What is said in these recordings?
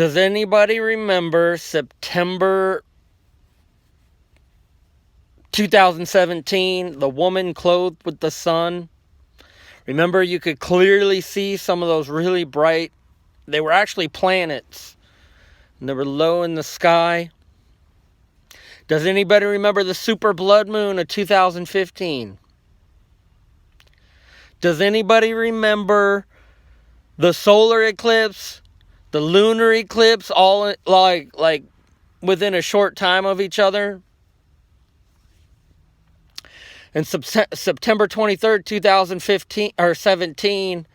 Does anybody remember September 2017, the woman clothed with the sun? Remember, you could clearly see some of those really bright, they were actually planets, and they were low in the sky. Does anybody remember the super blood moon of 2015? Does anybody remember the solar eclipse, the lunar eclipse, all like within a short time of each other? And September 23rd, 2015 or 17,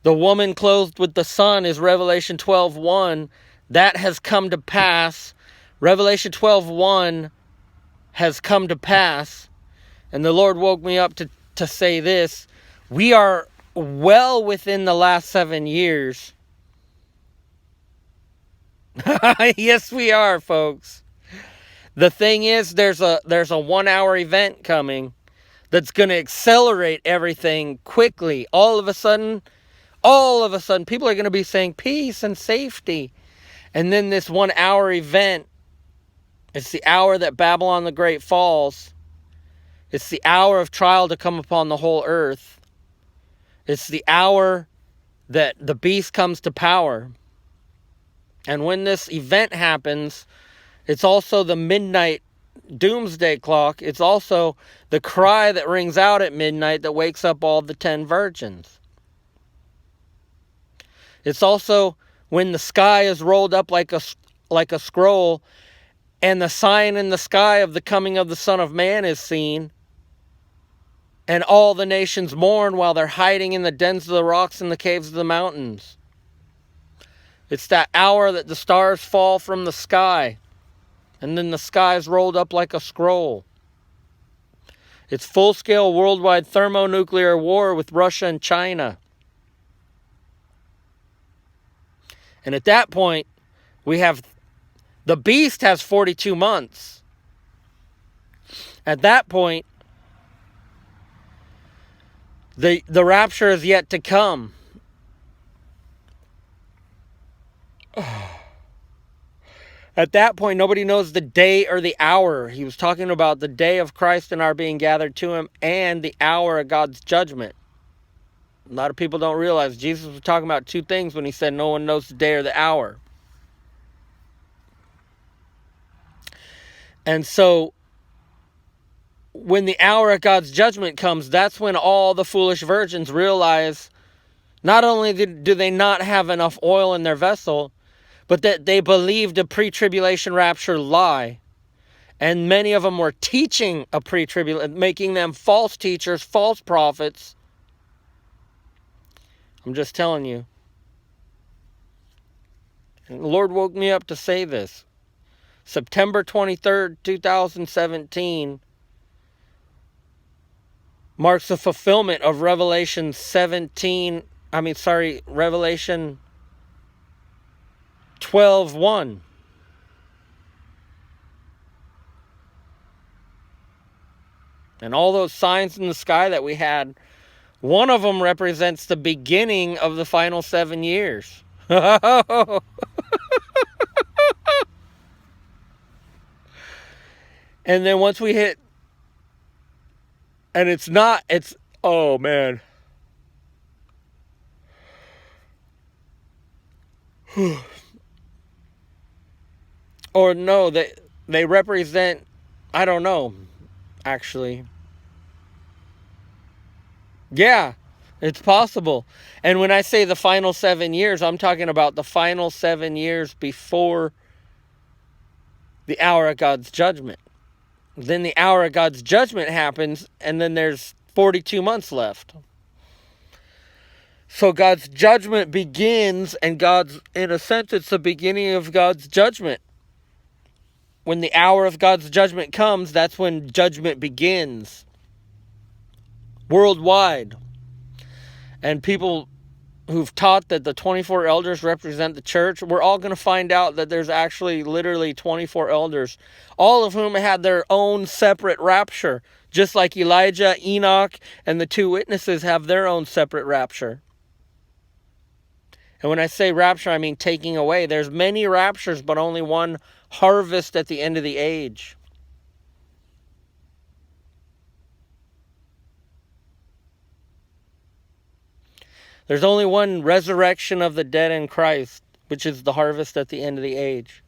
the woman clothed with the sun is Revelation 12:1. That has come to pass. Revelation 12:1 has come to pass. And the Lord woke me up to say this. We are well within the last 7 years. Yes, we are, folks. The thing is, there's a 1 hour event coming that's going to accelerate everything quickly. All of a sudden, people are going to be saying peace and safety. And then this 1 hour event, it's the hour that Babylon the Great falls. It's the hour of trial to come upon the whole earth. It's the hour that the beast comes to power. And when this event happens, it's also the midnight doomsday clock. It's also the cry that rings out at midnight that wakes up all the 10 virgins. It's also when the sky is rolled up like a scroll, and the sign in the sky of the coming of the Son of Man is seen, and all the nations mourn while they're hiding in the dens of the rocks and the caves of the mountains. It's that hour that the stars fall from the sky, and then the sky is rolled up like a scroll. It's full-scale worldwide thermonuclear war with Russia and China. And at that point, the beast has 42 months. At that point, the rapture is yet to come. At that point, nobody knows the day or the hour. He was talking about the day of Christ and our being gathered to him, and the hour of God's judgment. A lot of people don't realize Jesus was talking about two things when he said no one knows the day or the hour. And so, when the hour of God's judgment comes, that's when all the foolish virgins realize not only do they not have enough oil in their vessel, but that they believed a pre-tribulation rapture lie. And many of them were teaching a pre-tribulation, making them false teachers, false prophets. I'm just telling you. And the Lord woke me up to say this. September 23rd, 2017 marks the fulfillment of Revelation 12:1. And all those signs in the sky that we had, one of them represents the beginning of the final 7 years. And then once we hit, and oh man. Or no, they represent, I don't know, actually. Yeah, it's possible. And when I say the final 7 years, I'm talking about the final 7 years before the hour of God's judgment. Then the hour of God's judgment happens, and then there's 42 months left. So God's judgment begins, and in a sense, it's the beginning of God's judgment. When the hour of God's judgment comes, that's when judgment begins. Worldwide. And people who've taught that the 24 elders represent the church, we're all going to find out that there's actually literally 24 elders, all of whom had their own separate rapture, just like Elijah, Enoch, and the two witnesses have their own separate rapture. And when I say rapture, I mean taking away. There's many raptures, but only one harvest at the end of the age. There's only one resurrection of the dead in Christ, which is the harvest at the end of the age.